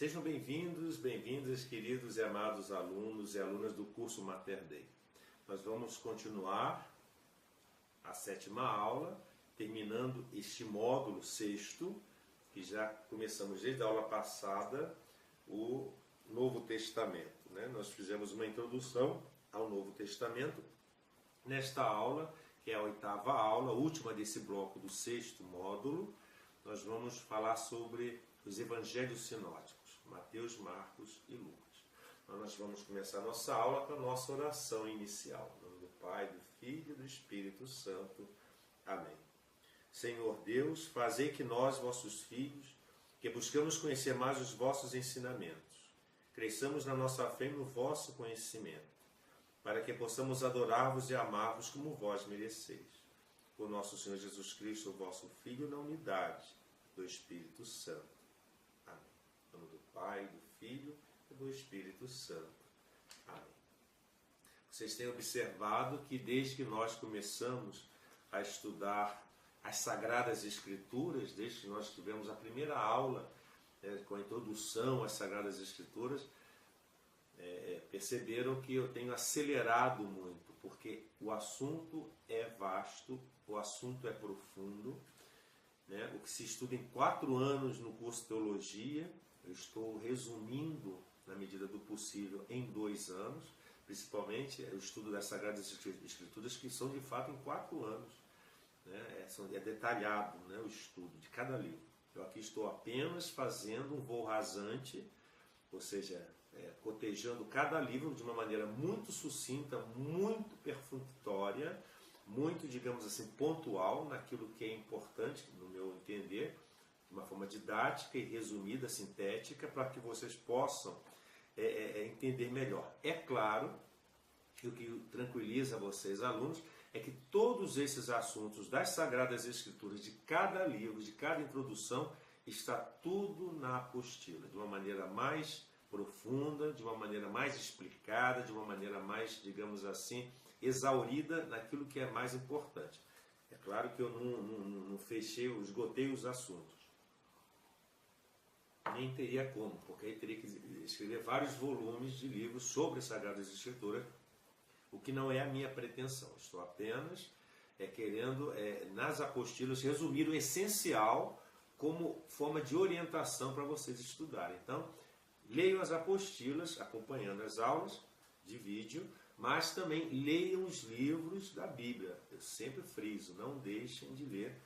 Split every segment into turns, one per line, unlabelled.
Sejam bem-vindos, bem-vindas, queridos e amados alunos e alunas do curso Mater Dei. Nós vamos continuar a 7ª aula, terminando este módulo 6º, que já começamos desde a aula passada, o Novo Testamento. Nós fizemos uma introdução ao Novo Testamento. Nesta aula, que é a 8ª aula, última desse bloco do 6º módulo, nós vamos falar sobre os evangelhos sinóticos, Mateus, Marcos e Lucas. Então, nós vamos começar a nossa aula com a nossa oração inicial. Em nome do Pai, do Filho e do Espírito Santo. Amém. Senhor Deus, fazei que nós, vossos filhos, que buscamos conhecer mais os vossos ensinamentos, cresçamos na nossa fé e no vosso conhecimento, para que possamos adorar-vos e amar-vos como vós mereceis. Por nosso Senhor Jesus Cristo, vosso Filho, na unidade do Espírito Santo. Amém. Em nome do Pai, do Filho e do Espírito Santo. Amém. Vocês têm observado que desde que nós começamos a estudar as Sagradas Escrituras, desde que nós tivemos a primeira aula com a introdução às Sagradas Escrituras, perceberam que eu tenho acelerado muito, porque o assunto é vasto, o assunto é profundo. O que se estuda em 4 anos no curso de Teologia, eu estou resumindo, na medida do possível, em 2 anos, principalmente o estudo das Sagradas Escrituras, que são de fato em 4 anos. É detalhado o estudo de cada livro. Eu aqui estou apenas fazendo um voo rasante, ou seja, cotejando cada livro de uma maneira muito sucinta, muito perfunctória, muito, digamos assim, pontual naquilo que é importante, no meu entender, de uma forma didática e resumida, sintética, para que vocês possam entender melhor. É claro que o que tranquiliza vocês, alunos, é que todos esses assuntos das Sagradas Escrituras, de cada livro, de cada introdução, está tudo na apostila, de uma maneira mais profunda, de uma maneira mais explicada, de uma maneira mais, digamos assim, exaurida naquilo que é mais importante. É claro que eu não fechei, esgotei os assuntos. Nem teria como, porque aí teria que escrever vários volumes de livros sobre as Sagradas Escrituras, o que não é a minha pretensão. Estou apenas querendo, nas apostilas, resumir o essencial como forma de orientação para vocês estudarem. Então, leiam as apostilas, acompanhando as aulas de vídeo, mas também leiam os livros da Bíblia. Eu sempre friso, não deixem de ler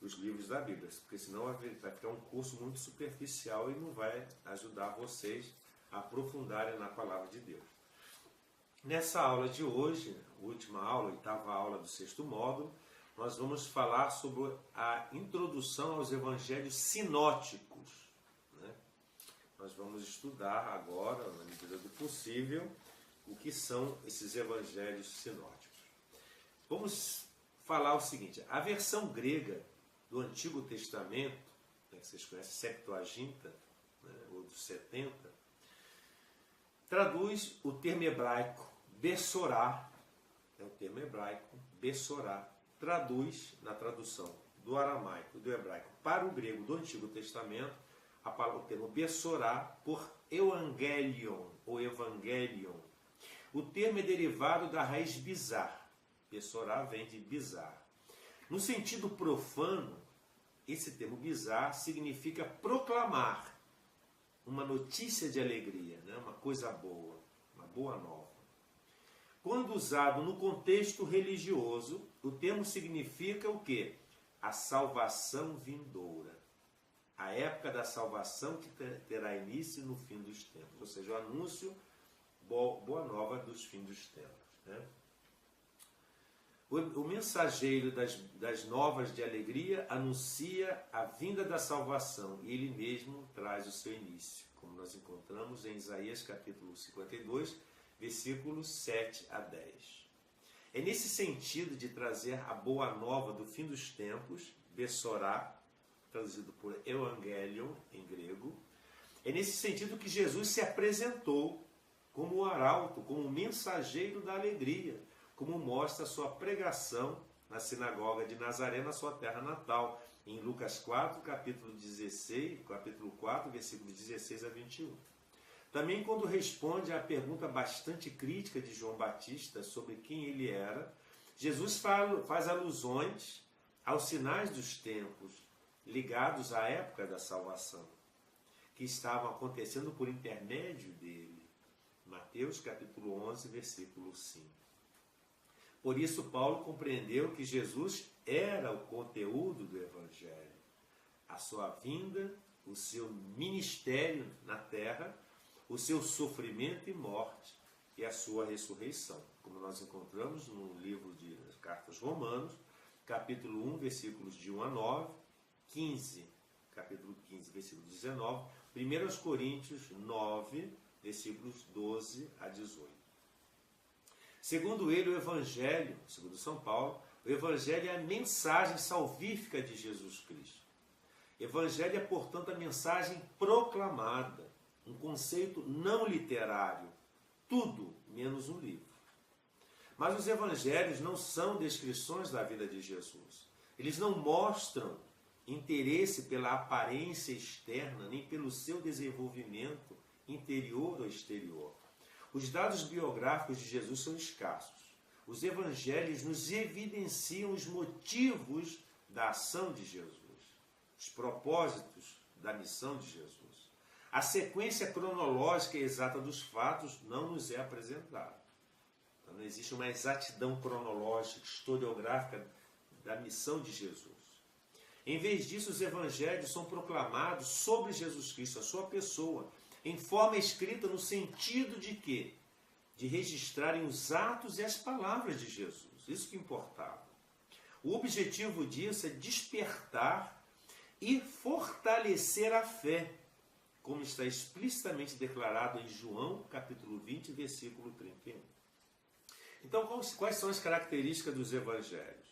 os livros da Bíblia, porque senão vai ficar um curso muito superficial e não vai ajudar vocês a aprofundarem na Palavra de Deus. Nessa aula de hoje, última aula, 8ª aula do 6º módulo, nós vamos falar sobre a introdução aos evangelhos sinóticos. Nós vamos estudar agora, na medida do possível, o que são esses evangelhos sinóticos. Vamos falar o seguinte: a versão grega do Antigo Testamento, que vocês conhecem, Septuaginta, ou dos 70, traduz o termo hebraico Bessorá, o termo hebraico Bessorá, traduz, na tradução do aramaico e do hebraico para o grego do Antigo Testamento, o termo Bessorá por Evangelion, ou Evangelion. O termo é derivado da raiz bizar. Bessorá vem de bizar. No sentido profano, esse termo bizar significa proclamar uma notícia de alegria, uma coisa boa, uma boa nova. Quando usado no contexto religioso, o termo significa o quê? A salvação vindoura. A época da salvação que terá início no fim dos tempos. Ou seja, o anúncio, boa nova dos fins dos tempos. O mensageiro das novas de alegria anuncia a vinda da salvação e ele mesmo traz o seu início, como nós encontramos em Isaías capítulo 52, versículos 7 a 10. É nesse sentido de trazer a boa nova do fim dos tempos, Bessorá, traduzido por Evangelion em grego, é nesse sentido que Jesus se apresentou como o arauto, como o mensageiro da alegria, como mostra a sua pregação na sinagoga de Nazaré, na sua terra natal, em Lucas 4, capítulo 16, capítulo 4, versículos 16 a 21. Também quando responde à pergunta bastante crítica de João Batista sobre quem ele era, Jesus faz alusões aos sinais dos tempos ligados à época da salvação, que estavam acontecendo por intermédio dele. Mateus capítulo 11, versículo 5. Por isso Paulo compreendeu que Jesus era o conteúdo do Evangelho, a sua vinda, o seu ministério na terra, o seu sofrimento e morte e a sua ressurreição, como nós encontramos no livro de Cartas Romanos, capítulo 1, versículos de 1 a 9, 15, capítulo 15, versículo 19, 1 Coríntios 9, versículos 12 a 18. Segundo ele, o Evangelho, segundo São Paulo, o Evangelho é a mensagem salvífica de Jesus Cristo. Evangelho é, portanto, a mensagem proclamada, um conceito não literário, tudo menos um livro. Mas os evangelhos não são descrições da vida de Jesus. Eles não mostram interesse pela aparência externa, nem pelo seu desenvolvimento interior ou exterior. Os dados biográficos de Jesus são escassos. Os evangelhos nos evidenciam os motivos da ação de Jesus, os propósitos da missão de Jesus. A sequência cronológica exata dos fatos não nos é apresentada. Então, não existe uma exatidão cronológica, historiográfica da missão de Jesus. Em vez disso, os evangelhos são proclamados sobre Jesus Cristo, a sua pessoa, em forma escrita no sentido de quê? De registrarem os atos e as palavras de Jesus. Isso que importava. O objetivo disso é despertar e fortalecer a fé, como está explicitamente declarado em João, capítulo 20, versículo 31. Então, quais são as características dos evangelhos?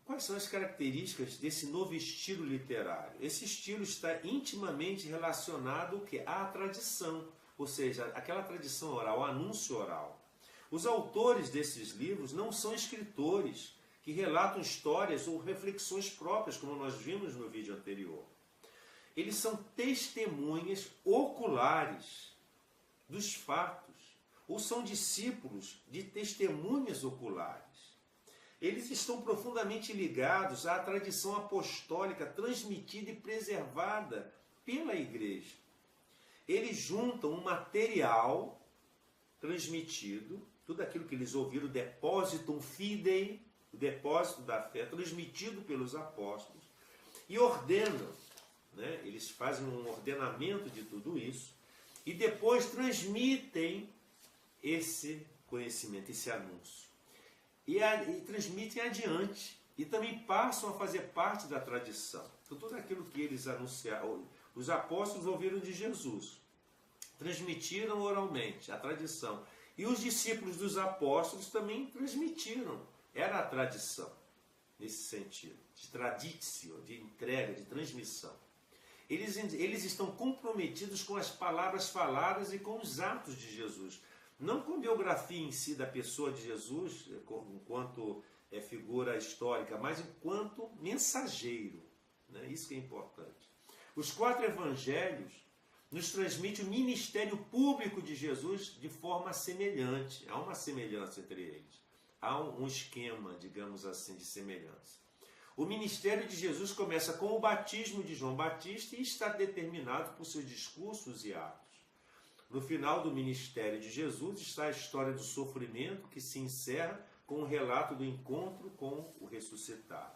Quais são as características desse novo estilo literário? Esse estilo está intimamente relacionado à tradição, ou seja, aquela tradição oral, o anúncio oral. Os autores desses livros não são escritores que relatam histórias ou reflexões próprias, como nós vimos no vídeo anterior. Eles são testemunhas oculares dos fatos, ou são discípulos de testemunhas oculares. Eles estão profundamente ligados à tradição apostólica transmitida e preservada pela igreja. Eles juntam um material transmitido, tudo aquilo que eles ouviram, o depositum fidei, o depósito da fé, transmitido pelos apóstolos, e ordenam, né? Eles fazem um ordenamento de tudo isso, e depois transmitem esse conhecimento, esse anúncio. E transmitem adiante, e também passam a fazer parte da tradição. Então, tudo aquilo que eles anunciaram, os apóstolos ouviram de Jesus, transmitiram oralmente a tradição. E os discípulos dos apóstolos também transmitiram. Era a tradição, nesse sentido, de traditio, de entrega, de transmissão. Eles estão comprometidos com as palavras faladas e com os atos de Jesus. Não com a biografia em si da pessoa de Jesus, enquanto figura histórica, mas enquanto mensageiro. Né? Isso que é importante. Os 4 evangelhos nos transmitem o ministério público de Jesus de forma semelhante. Há uma semelhança entre eles. Há um esquema, digamos assim, de semelhança. O ministério de Jesus começa com o batismo de João Batista e está determinado por seus discursos e atos. No final do ministério de Jesus está a história do sofrimento que se encerra com o relato do encontro com o ressuscitado.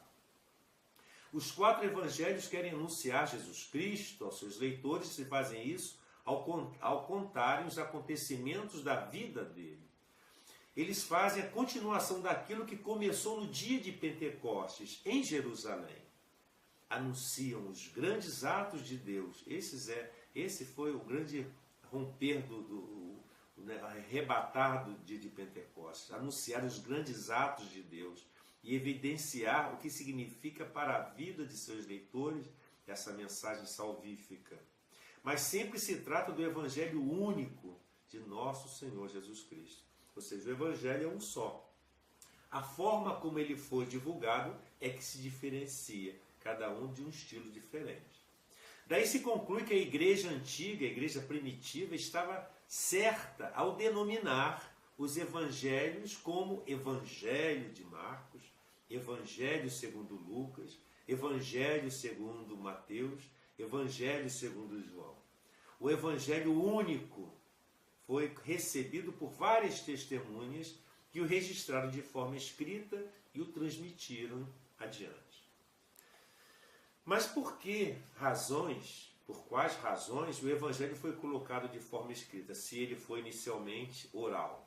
Os 4 evangelhos querem anunciar Jesus Cristo aos seus leitores e fazem isso ao contarem os acontecimentos da vida dele. Eles fazem a continuação daquilo que começou no dia de Pentecostes, em Jerusalém. Anunciam os grandes atos de Deus. Esse foi o grande romper arrebatar do dia de Pentecostes. Anunciar os grandes atos de Deus e evidenciar o que significa para a vida de seus leitores essa mensagem salvífica. Mas sempre se trata do evangelho único de nosso Senhor Jesus Cristo. Ou seja, o evangelho é um só. A forma como ele foi divulgado é que se diferencia, cada um de um estilo diferente. Daí se conclui que a igreja antiga, a igreja primitiva, estava certa ao denominar os evangelhos como Evangelho de Marcos, Evangelho segundo Lucas, Evangelho segundo Mateus, Evangelho segundo João. O Evangelho único foi recebido por várias testemunhas que o registraram de forma escrita e o transmitiram adiante. Mas por quais razões o Evangelho foi colocado de forma escrita, se ele foi inicialmente oral?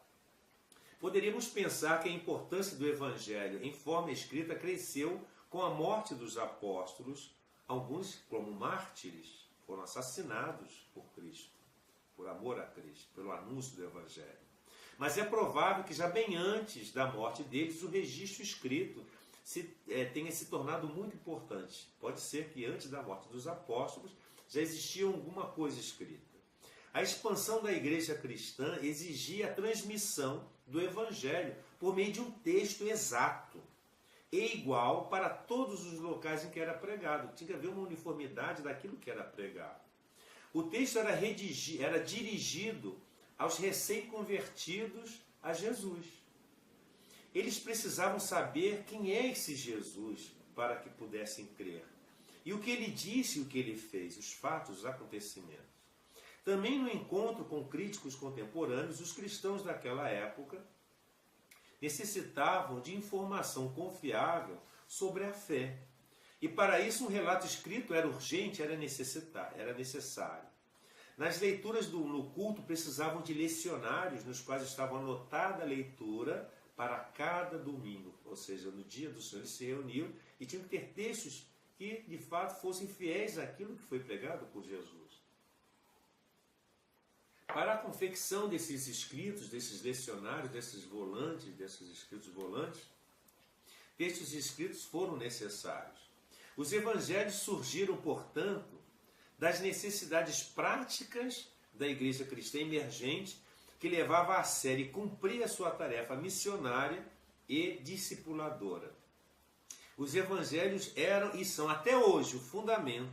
Poderíamos pensar que a importância do Evangelho em forma escrita cresceu com a morte dos apóstolos. Alguns, como mártires, foram assassinados por Cristo, por amor a Cristo, pelo anúncio do Evangelho. Mas é provável que já bem antes da morte deles, o registro escrito tenha se tornado muito importante. Pode ser que antes da morte dos apóstolos já existia alguma coisa escrita. A expansão da igreja cristã exigia a transmissão do Evangelho por meio de um texto exato e igual para todos os locais em que era pregado. Tinha que haver uma uniformidade daquilo que era pregado. O texto era dirigido aos recém-convertidos a Jesus. Eles precisavam saber quem é esse Jesus para que pudessem crer. E o que ele disse e o que ele fez, os fatos, os acontecimentos. Também no encontro com críticos contemporâneos, os cristãos daquela época necessitavam de informação confiável sobre a fé. E para isso um relato escrito era urgente, era necessário. Nas leituras no culto precisavam de lecionários nos quais estava anotada a leitura para cada domingo. Ou seja, no dia do Senhor eles se reuniam e tinham que ter textos que de fato fossem fiéis àquilo que foi pregado por Jesus. Para a confecção desses escritos, desses lecionários, desses escritos volantes, textos escritos foram necessários. Os evangelhos surgiram, portanto, das necessidades práticas da igreja cristã emergente, que levava a sério e cumpria a sua tarefa missionária e discipuladora. Os evangelhos eram e são até hoje o fundamento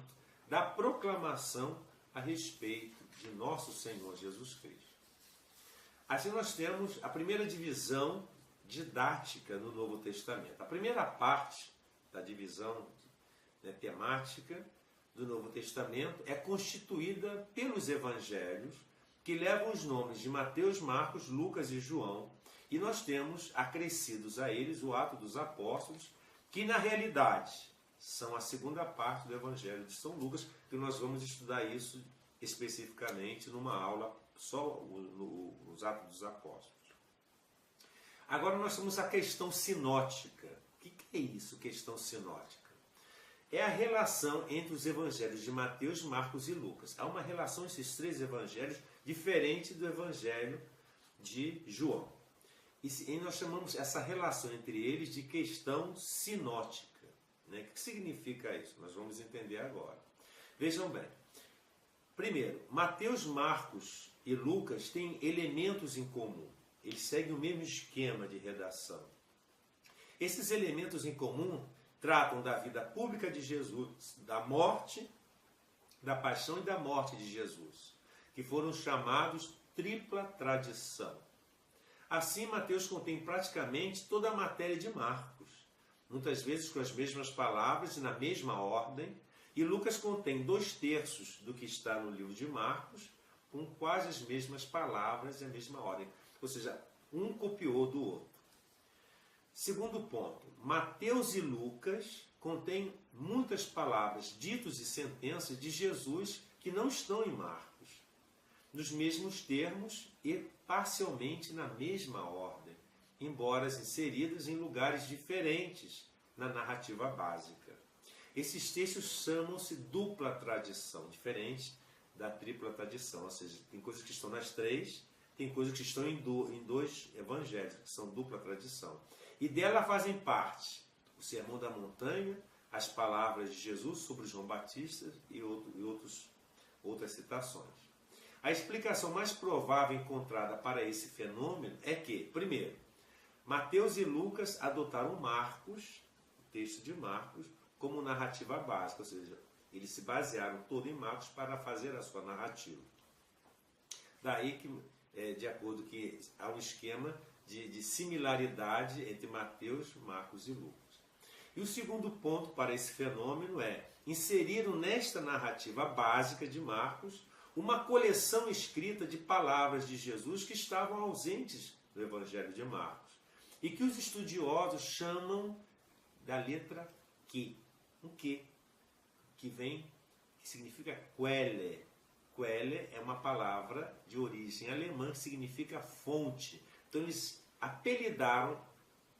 da proclamação a respeito de nosso Senhor Jesus Cristo. Assim nós temos a primeira divisão didática no Novo Testamento. A primeira parte da divisão temática do Novo Testamento é constituída pelos evangelhos, que levam os nomes de Mateus, Marcos, Lucas e João, e nós temos acrescidos a eles o Atos dos Apóstolos, que na realidade são a segunda parte do Evangelho de São Lucas, que nós vamos estudar isso especificamente numa aula só os Atos dos Apóstolos. Agora nós temos a questão sinótica. O que é isso, questão sinótica? É a relação entre os evangelhos de Mateus, Marcos e Lucas. Há uma relação entre esses três evangelhos diferente do evangelho de João. E nós chamamos essa relação entre eles de questão sinótica. O que significa isso? Nós vamos entender agora. Vejam bem. Primeiro, Mateus, Marcos e Lucas têm elementos em comum. Eles seguem o mesmo esquema de redação. Esses elementos em comum tratam da vida pública de Jesus, da morte, da paixão e da morte de Jesus, que foram chamados tripla tradição. Assim, Mateus contém praticamente toda a matéria de Marcos, muitas vezes com as mesmas palavras e na mesma ordem, e Lucas contém 2/3 do que está no livro de Marcos, com quase as mesmas palavras e a mesma ordem. Ou seja, um copiou do outro. Segundo ponto, Mateus e Lucas contêm muitas palavras, ditos e sentenças de Jesus que não estão em Marcos, nos mesmos termos e parcialmente na mesma ordem, embora inseridas em lugares diferentes na narrativa básica. Esses textos chamam-se dupla tradição, diferente da tripla tradição, ou seja, tem coisas que estão nas três, tem coisas que estão em 2 evangelhos, que são dupla tradição. E dela fazem parte o Sermão da Montanha, as palavras de Jesus sobre João Batista e outras citações. A explicação mais provável encontrada para esse fenômeno é que, primeiro, Mateus e Lucas adotaram Marcos, o texto de Marcos, como narrativa básica, ou seja, eles se basearam todo em Marcos para fazer a sua narrativa. Daí que, de acordo que há um esquema de similaridade entre Mateus, Marcos e Lucas. E o segundo ponto para esse fenômeno é inseriram nesta narrativa básica de Marcos uma coleção escrita de palavras de Jesus que estavam ausentes do Evangelho de Marcos e que os estudiosos chamam da letra Q. Um Q, que significa Quelle. Quelle é uma palavra de origem alemã que significa fonte. Então eles apelidaram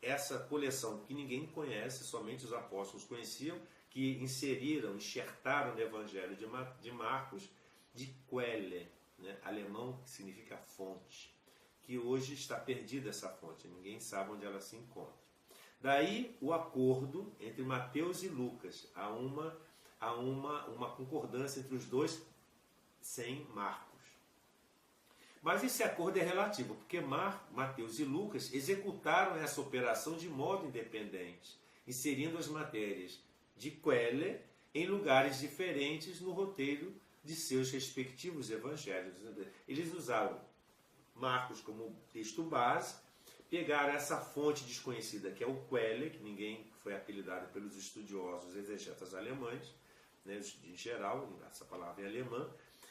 essa coleção que ninguém conhece, somente os apóstolos conheciam, que enxertaram no Evangelho de Marcos, de Quelle, né? Alemão que significa fonte, que hoje está perdida essa fonte, ninguém sabe onde ela se encontra. Daí o acordo entre Mateus e Lucas, há uma concordância entre os dois sem Marcos. Mas esse acordo é relativo, porque Mateus e Lucas executaram essa operação de modo independente, inserindo as matérias de Quelle em lugares diferentes no roteiro de seus respectivos evangelhos. Eles usaram Marcos como texto base, pegaram essa fonte desconhecida que é o Quelle, que ninguém foi apelidado pelos estudiosos exegetas alemães, né, em geral, essa palavra é alemã,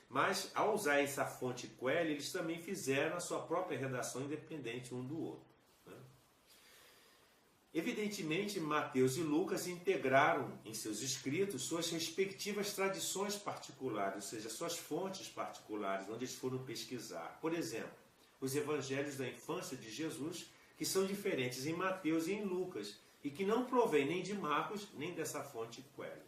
mas ao usar essa fonte Quelle, eles também fizeram a sua própria redação independente um do outro. Né? Evidentemente, Mateus e Lucas integraram em seus escritos suas respectivas tradições particulares, ou seja, suas fontes particulares, onde eles foram pesquisar. Por exemplo, os evangelhos da infância de Jesus, que são diferentes em Mateus e em Lucas, e que não provém nem de Marcos, nem dessa fonte Quelle.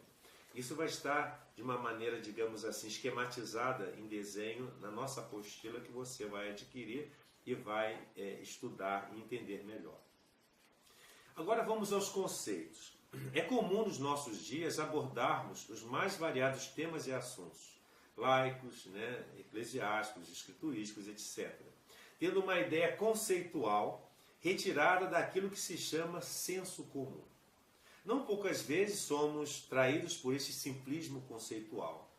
Isso vai estar de uma maneira, digamos assim, esquematizada em desenho na nossa apostila que você vai adquirir e vai estudar e entender melhor. Agora vamos aos conceitos. É comum nos nossos dias abordarmos os mais variados temas e assuntos, laicos, né, eclesiásticos, escriturísticos, etc., tendo uma ideia conceitual retirada daquilo que se chama senso comum. Não poucas vezes somos traídos por este simplismo conceitual.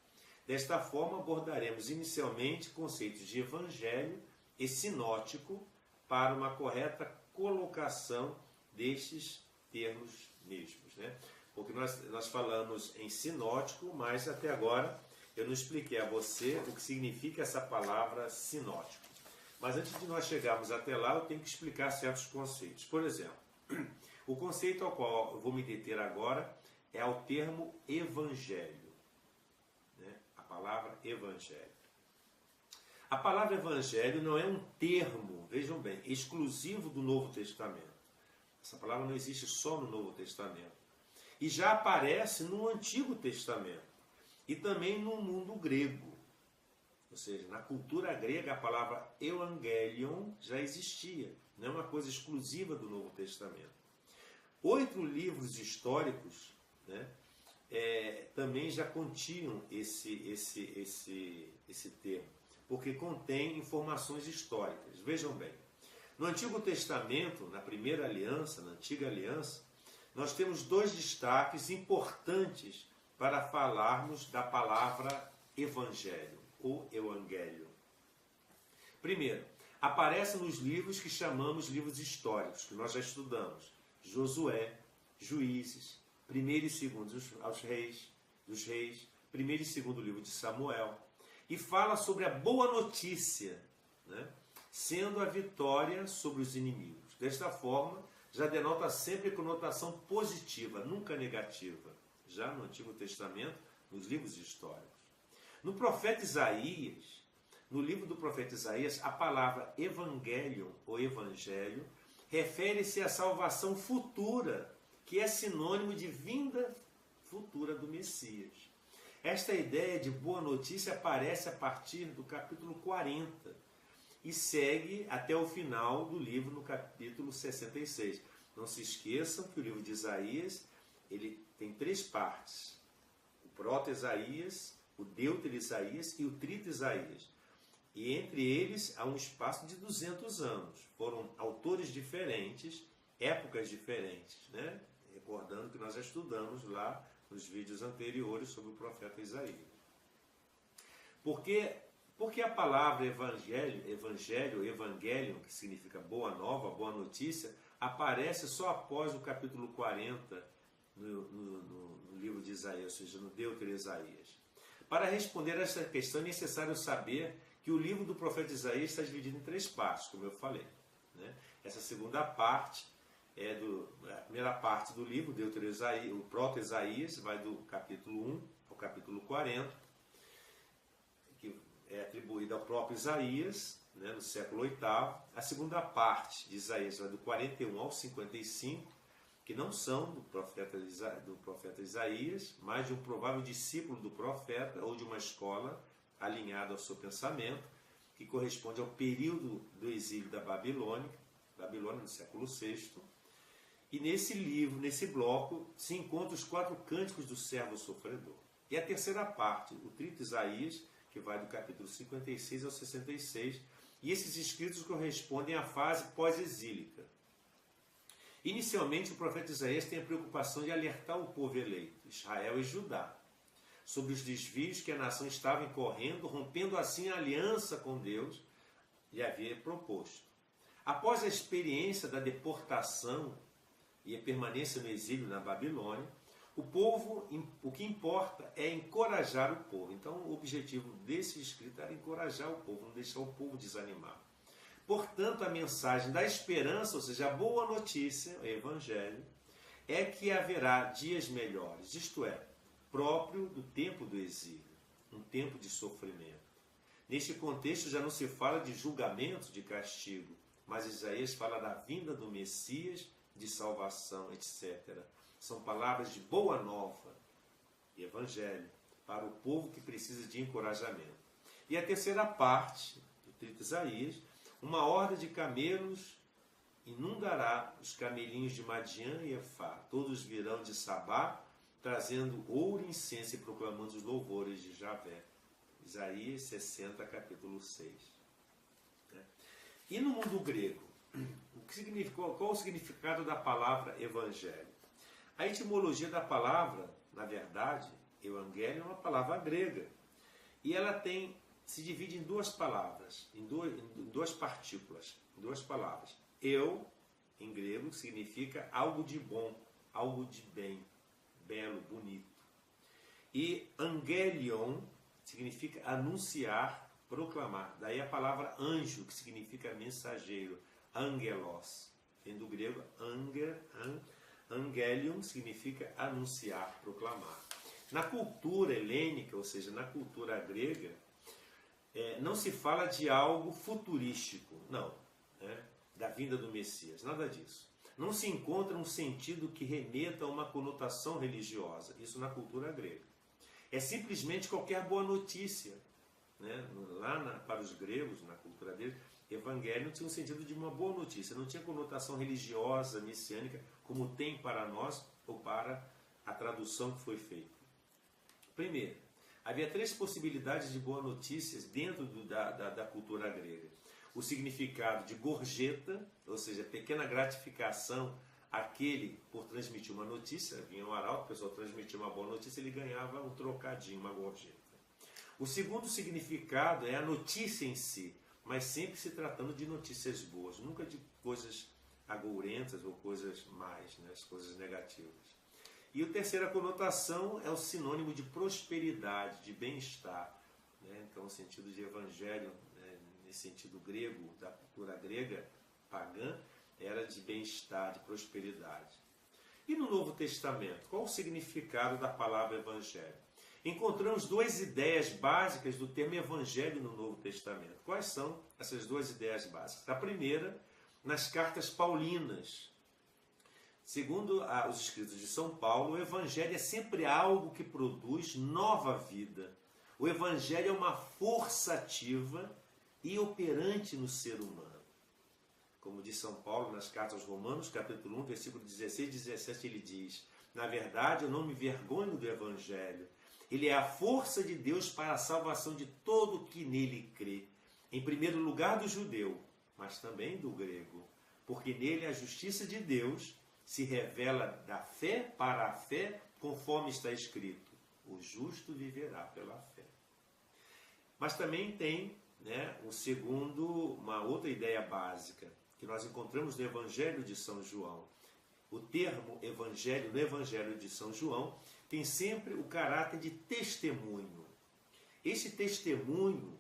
Desta forma, abordaremos inicialmente conceitos de evangelho e sinótico para uma correta colocação destes termos mesmos. Né? Porque nós falamos em sinótico, mas até agora eu não expliquei a você o que significa essa palavra sinótico. Mas antes de nós chegarmos até lá, eu tenho que explicar certos conceitos. Por exemplo, o conceito ao qual eu vou me deter agora é o termo evangelho. Né? A palavra evangelho. A palavra evangelho não é um termo, vejam bem, exclusivo do Novo Testamento. Essa palavra não existe só no Novo Testamento. E já aparece no Antigo Testamento. E também no mundo grego. Ou seja, na cultura grega a palavra evangelion já existia. Não é uma coisa exclusiva do Novo Testamento. 8 livros históricos, né, também já continham esse termo, porque contém informações históricas. Vejam bem, no Antigo Testamento, na Primeira Aliança, na Antiga Aliança, nós temos 2 destaques importantes para falarmos da palavra evangelho, ou evangelho. Primeiro, aparece nos livros que chamamos livros históricos, que nós já estudamos. Josué, Juízes, 1º e 2º dos Reis, 1º e 2º livro de Samuel, e fala sobre a boa notícia, né, sendo a vitória sobre os inimigos. Desta forma, já denota sempre conotação positiva, nunca negativa, já no Antigo Testamento, nos livros históricos. No profeta Isaías, no livro do profeta Isaías, a palavra evangelion ou evangelho refere-se à salvação futura, que é sinônimo de vinda futura do Messias. Esta ideia de boa notícia aparece a partir do capítulo 40 e segue até o final do livro, no capítulo 66. Não se esqueçam que o livro de Isaías ele tem 3 partes. O proto-Isaías, o deutero-Isaías e o trito-Isaías. E entre eles há um espaço de 200 anos. Foram autores diferentes, épocas diferentes, né? Recordando que nós já estudamos lá nos vídeos anteriores sobre o profeta Isaías. Porque a palavra evangelion, que significa boa nova, boa notícia, aparece só após o capítulo 40 no livro de Isaías, ou seja, no Deutero-Isaías. Para responder a essa questão é necessário saber que o livro do profeta Isaías está dividido em 3 partes, como eu falei, né? Essa segunda parte a primeira parte do livro, Deutero-Isaías, o proto-Isaías, vai do capítulo 1 ao capítulo 40, que é atribuída ao próprio Isaías, né, no século VIII. A segunda parte de Isaías vai do 41 ao 55, que não são do profeta Isaías, mas de um provável discípulo do profeta ou de uma escola alinhada ao seu pensamento, que corresponde ao período do exílio da Babilônia no século VI. E nesse livro, nesse bloco, se encontram os 4 cânticos do servo sofredor. E a terceira parte, o Trito Isaías, que vai do capítulo 56 ao 66, e esses escritos correspondem à fase pós-exílica. Inicialmente, o profeta Isaías tem a preocupação de alertar o povo eleito, Israel e Judá, sobre os desvios que a nação estava incorrendo, rompendo assim a aliança com Deus lhe havia proposto. Após a experiência da deportação e a permanência no exílio na Babilônia, o que importa é encorajar o povo. Então, o objetivo desse escrito era encorajar o povo, não deixar o povo desanimar. Portanto, a mensagem da esperança, ou seja, a boa notícia, o Evangelho, é que haverá dias melhores, isto é, próprio do tempo do exílio, um tempo de sofrimento. Neste contexto já não se fala de julgamento, de castigo, mas Isaías fala da vinda do Messias, de salvação, etc. São palavras de boa nova, Evangelho, para o povo que precisa de encorajamento. E a terceira parte do Trito Isaías, uma horda de camelos inundará os camelinhos de Madian e Efá. Todos virão de Sabá, trazendo ouro e incenso e proclamando os louvores de Javé. Isaías 60, capítulo 6. E no mundo grego, qual o significado da palavra evangelho? A etimologia da palavra, na verdade, evangelho é uma palavra grega. E ela se divide em 2 palavras, em duas partículas, em 2 palavras. Eu, em grego, significa algo de bom, algo de bem, belo, bonito. E angelion significa anunciar, proclamar. Daí a palavra anjo, que significa mensageiro, angelos. Vem do grego angelion, significa anunciar, proclamar. Na cultura helênica, ou seja, na cultura grega, não se fala de algo futurístico, não, da vinda do Messias, nada disso. Não se encontra um sentido que remeta a uma conotação religiosa, isso na cultura grega. É simplesmente qualquer boa notícia. Para os gregos, na cultura deles, evangelho tinha um sentido de uma boa notícia, não tinha conotação religiosa, messiânica, como tem para nós ou para a tradução que foi feita. Primeiro, havia 3 possibilidades de boas notícias dentro da cultura grega. O significado de gorjeta, ou seja, pequena gratificação àquele por transmitir uma notícia. Vinha um arauto, o pessoal transmitia uma boa notícia, ele ganhava um trocadinho, uma gorjeta. O segundo significado é a notícia em si, mas sempre se tratando de notícias boas, nunca de coisas agourentas ou coisas más, as coisas negativas. E a terceira conotação é o sinônimo de prosperidade, de bem-estar. Então, o sentido de evangelho, nesse sentido grego, da cultura grega pagã, era de bem-estar, de prosperidade. E no Novo Testamento, qual o significado da palavra evangelho? Encontramos 2 ideias básicas do termo evangelho no Novo Testamento. Quais são essas 2 ideias básicas? A primeira, nas cartas paulinas. Segundo os escritos de São Paulo, o evangelho é sempre algo que produz nova vida. O evangelho é uma força ativa e operante no ser humano. Como diz São Paulo nas cartas aos Romanos, capítulo 1, versículo 16 e 17, ele diz: na verdade, eu não me vergonho do evangelho. Ele é a força de Deus para a salvação de todo que nele crê. em primeiro lugar do judeu, mas também do grego, porque nele a justiça de Deus se revela da fé para a fé, conforme está escrito: o justo viverá pela fé. Mas também tem, uma outra ideia básica, que nós encontramos no Evangelho de São João. O termo evangelho, no Evangelho de São João, tem sempre o caráter de testemunho. Esse testemunho,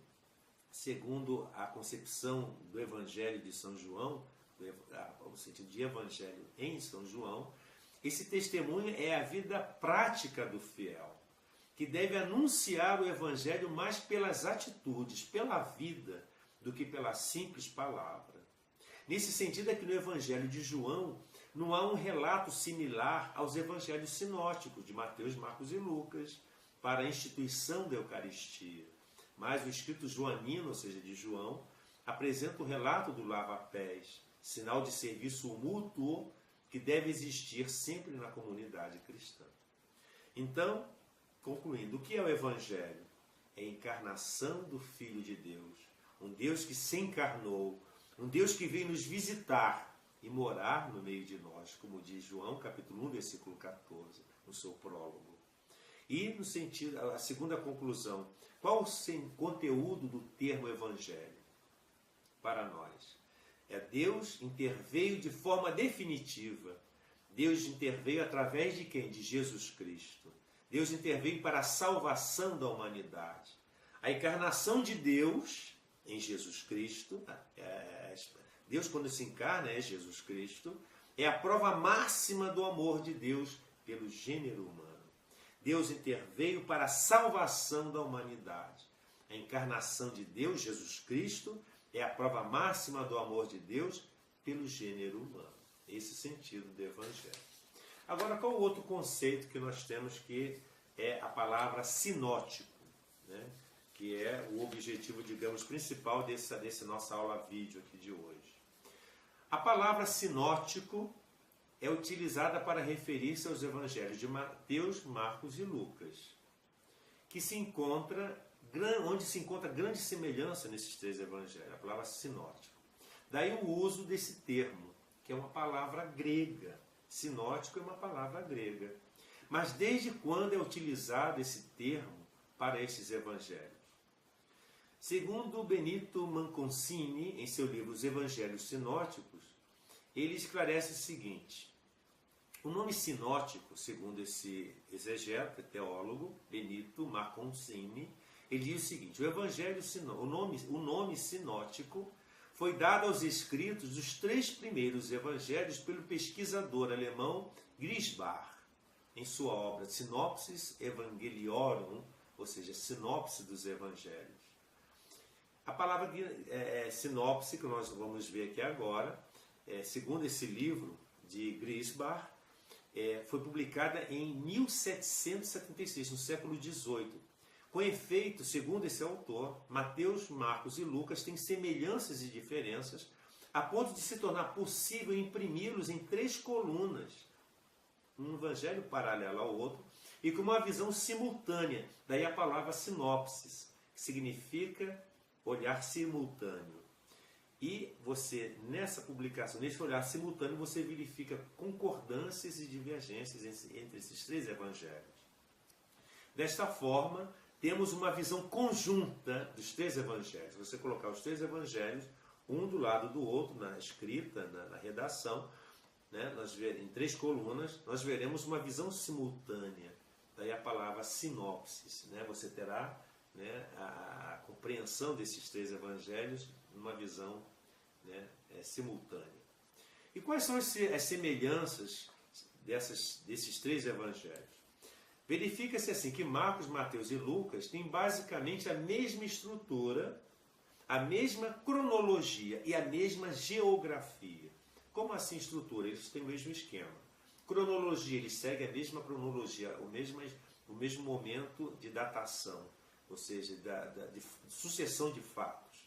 segundo a concepção do Evangelho de São João, o sentido de Evangelho em São João, esse testemunho é a vida prática do fiel, que deve anunciar o Evangelho mais pelas atitudes, pela vida, do que pela simples palavra. Nesse sentido é que no Evangelho de João não há um relato similar aos Evangelhos sinóticos de Mateus, Marcos e Lucas para a instituição da Eucaristia. Mas o escrito joanino, ou seja, de João, apresenta o relato do lava-pés, sinal de serviço mútuo que deve existir sempre na comunidade cristã. Então, concluindo, o que é o Evangelho? É a encarnação do Filho de Deus, um Deus que se encarnou, um Deus que veio nos visitar e morar no meio de nós, como diz João, capítulo 1, versículo 14, no seu prólogo. E, no sentido, a segunda conclusão, qual o conteúdo do termo Evangelho para nós? Deus interveio de forma definitiva. Deus interveio através de quem? De Jesus Cristo. Deus interveio para a salvação da humanidade. A encarnação de Deus em Jesus Cristo, Deus quando se encarna é Jesus Cristo, é a prova máxima do amor de Deus pelo gênero humano. Deus interveio para a salvação da humanidade. A encarnação de Deus, Jesus Cristo, é a prova máxima do amor de Deus pelo gênero humano. Esse sentido do Evangelho. Agora, qual o outro conceito que nós temos, que é a palavra sinótico, que é o objetivo, digamos, principal dessa nossa aula vídeo aqui de hoje. A palavra sinótico é utilizada para referir-se aos evangelhos de Mateus, Marcos e Lucas, onde se encontra grande semelhança nesses três evangelhos, a palavra sinótico. Daí o uso desse termo, que é uma palavra grega. Sinótico é uma palavra grega. Mas desde quando é utilizado esse termo para esses evangelhos? Segundo Benito Manconsini, em seu livro Os Evangelhos Sinóticos, ele esclarece o seguinte: o nome sinótico, segundo esse exegeta, teólogo, Benito Manconsini, ele diz o seguinte: o nome sinótico foi dado aos escritos dos três primeiros evangelhos pelo pesquisador alemão Griesbach, em sua obra Synopsis Evangeliorum, ou seja, sinopse dos evangelhos. A palavra sinopse, que nós vamos ver aqui agora, segundo esse livro de Griesbach, foi publicada em 1776, no século XVIII. Com efeito, segundo esse autor, Mateus, Marcos e Lucas têm semelhanças e diferenças, a ponto de se tornar possível imprimi-los em 3 colunas, um evangelho paralelo ao outro, e com uma visão simultânea. Daí a palavra sinopsis, que significa olhar simultâneo. E você, nessa publicação, nesse olhar simultâneo, você verifica concordâncias e divergências entre esses 3 evangelhos. Desta forma, temos uma visão conjunta dos 3 evangelhos. Você colocar os 3 evangelhos, um do lado do outro, na escrita, na redação, em 3 colunas, nós veremos uma visão simultânea. Daí a palavra sinopsis. Você terá a compreensão desses 3 evangelhos numa visão simultânea. E quais são as semelhanças desses 3 evangelhos? Verifica-se assim que Marcos, Mateus e Lucas têm basicamente a mesma estrutura, a mesma cronologia e a mesma geografia. Como assim estrutura? Eles têm o mesmo esquema. Cronologia, eles seguem a mesma cronologia, o mesmo momento de datação, ou seja, de sucessão de fatos.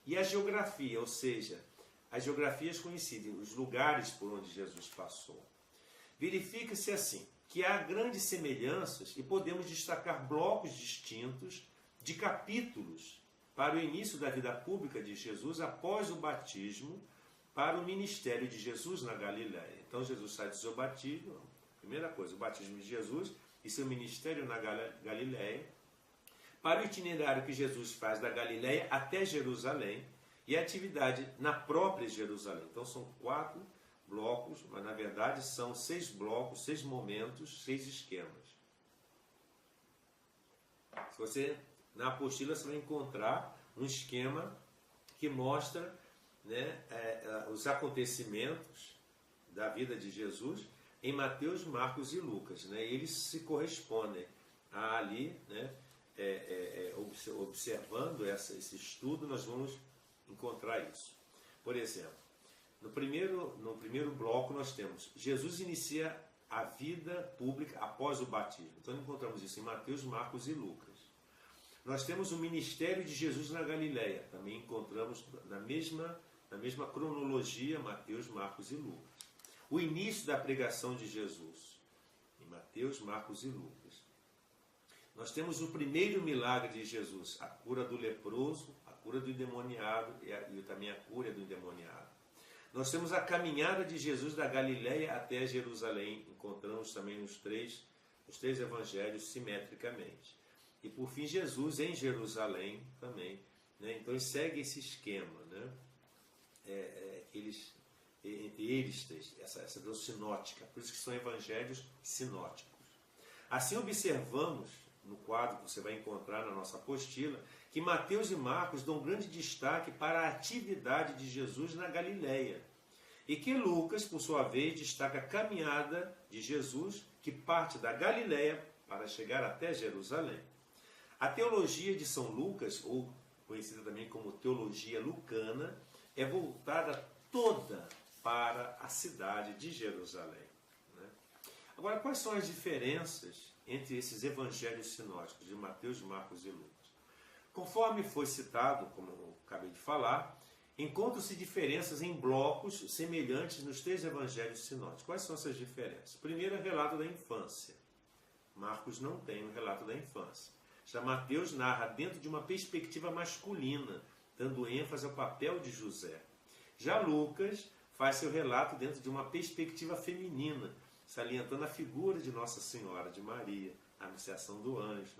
E a geografia, ou seja, as geografias coincidem, os lugares por onde Jesus passou. Verifica-se assim que há grandes semelhanças e podemos destacar blocos distintos de capítulos para o início da vida pública de Jesus após o batismo, para o ministério de Jesus na Galiléia. Então Jesus sai do seu batismo, primeira coisa, o batismo de Jesus e seu ministério na Galiléia, para o itinerário que Jesus faz da Galiléia até Jerusalém e a atividade na própria Jerusalém. Então são 4 blocos, mas na verdade são 6 blocos, 6 momentos, 6 esquemas. Se você, na apostila, você vai encontrar um esquema que mostra, né, os acontecimentos da vida de Jesus em Mateus, Marcos e Lucas, né? Eles se correspondem ali, né? Observando esse estudo, nós vamos encontrar isso. Por exemplo, no primeiro bloco nós temos Jesus inicia a vida pública após o batismo. Então encontramos isso em Mateus, Marcos e Lucas. Nós temos o ministério de Jesus na Galiléia. Também encontramos na mesma cronologia Mateus, Marcos e Lucas. O início da pregação de Jesus em Mateus, Marcos e Lucas. Nós temos o primeiro milagre de Jesus, a cura do leproso, a cura do endemoniado e também a cura do endemoniado. Nós temos a caminhada de Jesus da Galiléia até Jerusalém. Encontramos também nos três evangelhos simetricamente. E por fim Jesus em Jerusalém também, né? Então segue esse esquema, né? Entre eles essa visão sinótica, por isso que são evangelhos sinóticos. Assim observamos no quadro que você vai encontrar na nossa apostila que Mateus e Marcos dão grande destaque para a atividade de Jesus na Galiléia e que Lucas, por sua vez, destaca a caminhada de Jesus que parte da Galiléia para chegar até Jerusalém. A teologia de São Lucas, ou conhecida também como teologia lucana, é voltada toda para a cidade de Jerusalém, né? Agora, quais são as diferenças entre esses evangelhos sinóticos de Mateus, Marcos e Lucas? Conforme foi citado, como eu acabei de falar, encontram-se diferenças em blocos semelhantes nos 3 evangelhos sinóticos. Quais são essas diferenças? Primeiro, é o relato da infância. Marcos não tem um relato da infância. Já Mateus narra dentro de uma perspectiva masculina, dando ênfase ao papel de José. Já Lucas faz seu relato dentro de uma perspectiva feminina, salientando a figura de Nossa Senhora, de Maria, a anunciação do anjo,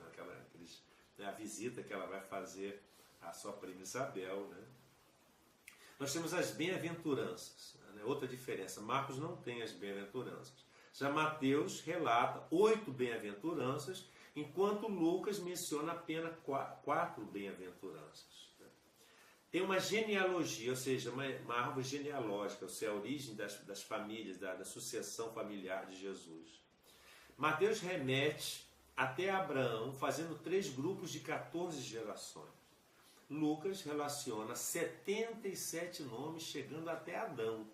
a visita que ela vai fazer à sua prima Isabel, né? Nós temos as bem-aventuranças, né? Outra diferença, Marcos não tem as bem-aventuranças. Já Mateus relata 8 bem-aventuranças, enquanto Lucas menciona apenas 4 bem-aventuranças. Tem uma genealogia, ou seja, uma árvore genealógica, ou seja, a origem das famílias, da sucessão familiar de Jesus. Mateus remete até Abraão, fazendo 3 grupos de 14 gerações. Lucas relaciona 77 nomes, chegando até Adão,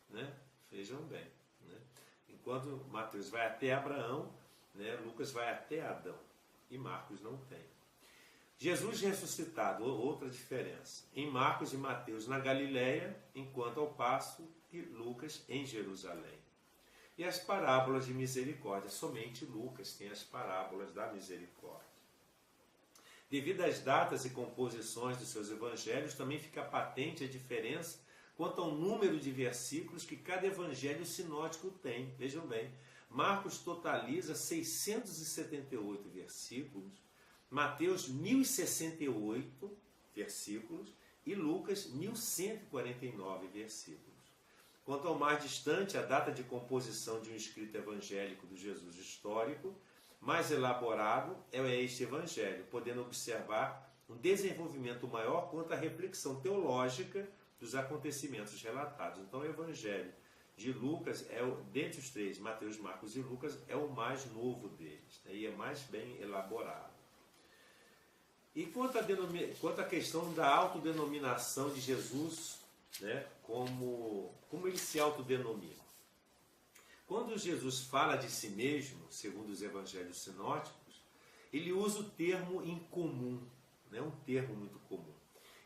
né? Vejam bem, né? Enquanto Mateus vai até Abraão, né, Lucas vai até Adão, e Marcos não tem. Jesus ressuscitado, outra diferença. Em Marcos e Mateus na Galiléia, enquanto ao passo de Lucas em Jerusalém. E as parábolas de misericórdia, somente Lucas tem as parábolas da misericórdia. Devido às datas e composições dos seus evangelhos, também fica patente a diferença quanto ao número de versículos que cada evangelho sinótico tem. Vejam bem, Marcos totaliza 678 versículos, Mateus 1068 versículos e Lucas 1149 versículos. Quanto ao mais distante, a data de composição de um escrito evangélico do Jesus histórico, mais elaborado é este evangelho, podendo observar um desenvolvimento maior quanto à reflexão teológica dos acontecimentos relatados. Então, o evangelho de Lucas, dentre os 3, Mateus, Marcos e Lucas, é o mais novo deles, né? E é mais bem elaborado. E quanto à questão da autodenominação de Jesus, né? Como ele se autodenomina? Quando Jesus fala de si mesmo, segundo os evangelhos sinóticos, ele usa o termo incomum, né? Um termo muito comum.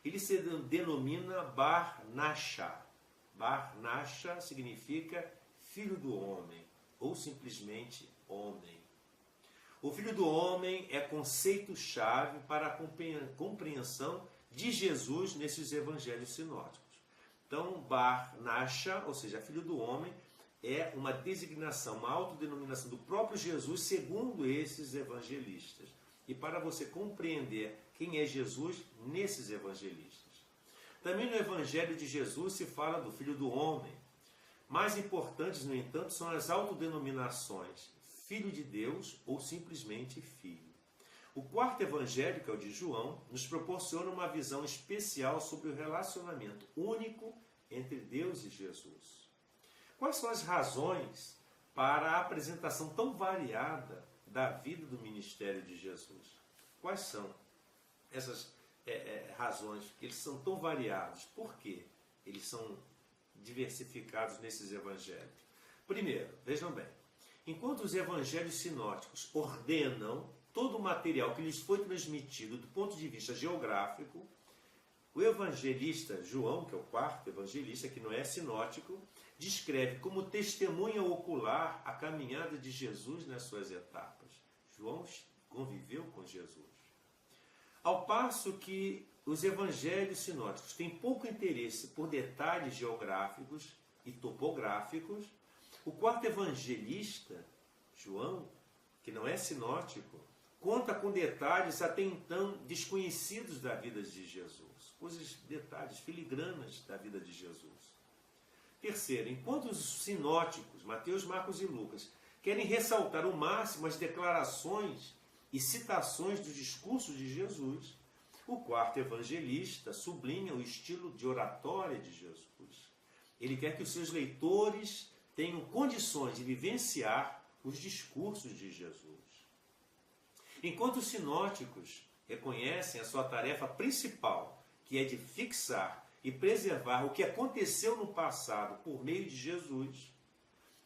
Ele se denomina Bar Nachá. Bar Nachá significa filho do homem, ou simplesmente homem. O filho do homem é conceito-chave para a compreensão de Jesus nesses evangelhos sinóticos. Então, Bar Nasha, ou seja, filho do homem, é uma designação, uma autodenominação do próprio Jesus segundo esses evangelistas. E para você compreender quem é Jesus nesses evangelistas. Também no evangelho de Jesus se fala do filho do homem. Mais importantes, no entanto, são as autodenominações filho de Deus ou simplesmente filho. O quarto evangelho, que é o de João, nos proporciona uma visão especial sobre o relacionamento único entre Deus e Jesus. Quais são as razões para a apresentação tão variada da vida do ministério de Jesus? Quais são essas razões? Que eles são tão variados. Por quê? Eles são diversificados nesses evangelhos. Primeiro, vejam bem, enquanto os evangelhos sinóticos ordenam todo o material que lhes foi transmitido do ponto de vista geográfico, o evangelista João, que é o quarto evangelista, que não é sinótico, descreve como testemunha ocular a caminhada de Jesus nas suas etapas. João conviveu com Jesus. Ao passo que os evangelhos sinóticos têm pouco interesse por detalhes geográficos e topográficos, o quarto evangelista, João, que não é sinótico, conta com detalhes até então desconhecidos da vida de Jesus, coisas, detalhes, filigranas da vida de Jesus. Terceiro, enquanto os sinóticos, Mateus, Marcos e Lucas, querem ressaltar ao máximo as declarações e citações do discurso de Jesus, o quarto evangelista sublinha o estilo de oratória de Jesus. Ele quer que os seus leitores tenham condições de vivenciar os discursos de Jesus. Enquanto os sinóticos reconhecem a sua tarefa principal, que é de fixar e preservar o que aconteceu no passado por meio de Jesus,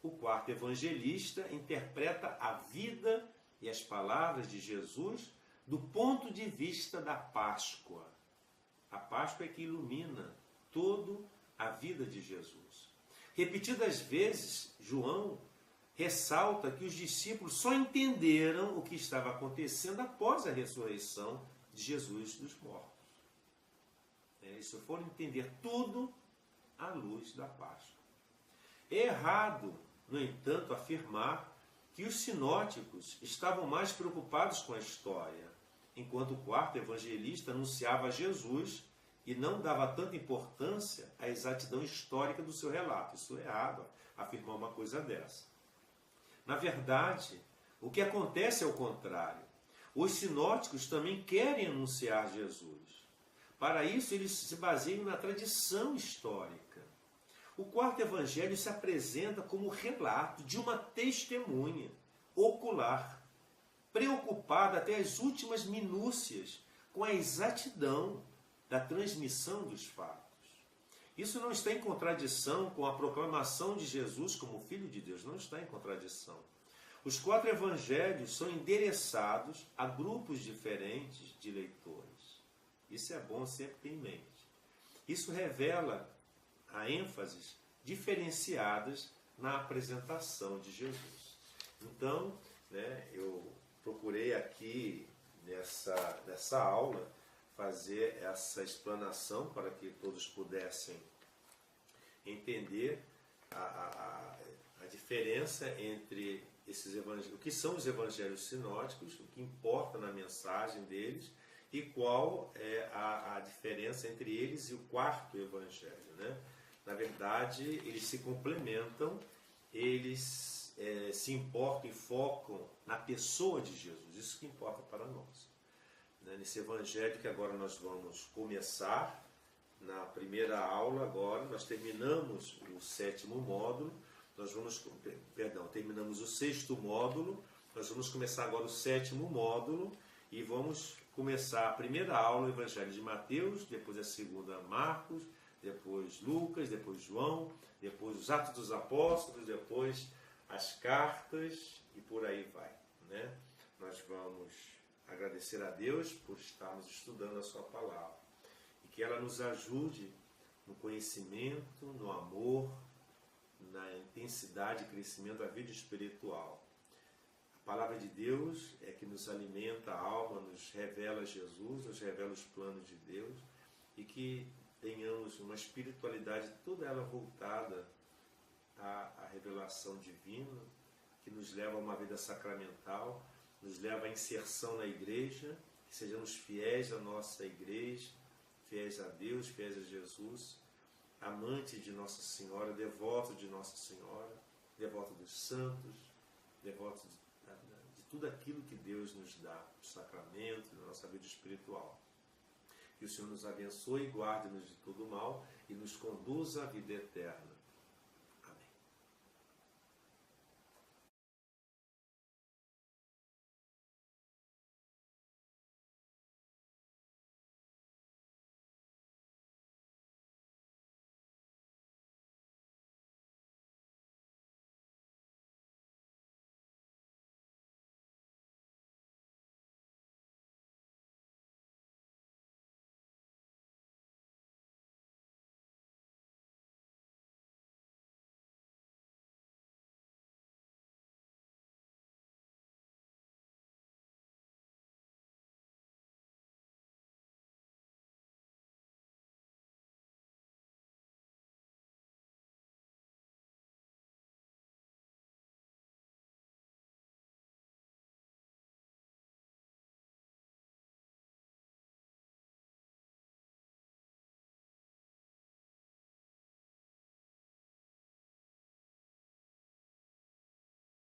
o quarto evangelista interpreta a vida e as palavras de Jesus do ponto de vista da Páscoa. A Páscoa é que ilumina toda a vida de Jesus. Repetidas vezes, João ressalta que os discípulos só entenderam o que estava acontecendo após a ressurreição de Jesus dos mortos. Eles só foram entender tudo à luz da Páscoa. É errado, no entanto, afirmar que os sinóticos estavam mais preocupados com a história, enquanto o quarto evangelista anunciava Jesus e não dava tanta importância à exatidão histórica do seu relato. Isso é errado, afirmar uma coisa dessa. Na verdade, o que acontece é o contrário. Os sinóticos também querem anunciar Jesus. Para isso, eles se baseiam na tradição histórica. O quarto evangelho se apresenta como relato de uma testemunha ocular, preocupada até as últimas minúcias com a exatidão da transmissão dos fatos. Isso não está em contradição com a proclamação de Jesus como Filho de Deus, não está em contradição. Os quatro evangelhos são endereçados a grupos diferentes de leitores. Isso é bom sempre ter em mente. Isso revela a ênfases diferenciadas na apresentação de Jesus. Então, eu procurei aqui nessa aula fazer essa explanação para que todos pudessem entender a diferença entre esses evangelhos, o que são os evangelhos sinóticos, o que importa na mensagem deles e qual é a diferença entre eles e o quarto evangelho. Na verdade, eles se complementam, eles se importam e focam na pessoa de Jesus, isso que importa para nós. Nesse evangelho que agora nós vamos começar, na primeira aula agora, nós terminamos o sétimo módulo, terminamos o sexto módulo, nós vamos começar agora o sétimo módulo e vamos começar a primeira aula, o evangelho de Mateus, depois a segunda Marcos, depois Lucas, depois João, depois os Atos dos Apóstolos, depois as cartas e por aí vai. Nós vamos agradecer a Deus por estarmos estudando a sua palavra e que ela nos ajude no conhecimento, no amor, na intensidade e crescimento da vida espiritual. A palavra de Deus é que nos alimenta a alma, nos revela Jesus, nos revela os planos de Deus e que tenhamos uma espiritualidade toda ela voltada à revelação divina, que nos leva a uma vida sacramental, nos leva à inserção na igreja, que sejamos fiéis à nossa igreja, fiéis a Deus, fiéis a Jesus, amante de Nossa Senhora, devoto de Nossa Senhora, devoto dos santos, devoto de tudo aquilo que Deus nos dá, os sacramentos, da nossa vida espiritual. Que o Senhor nos abençoe e guarde-nos de todo mal e nos conduza à vida eterna.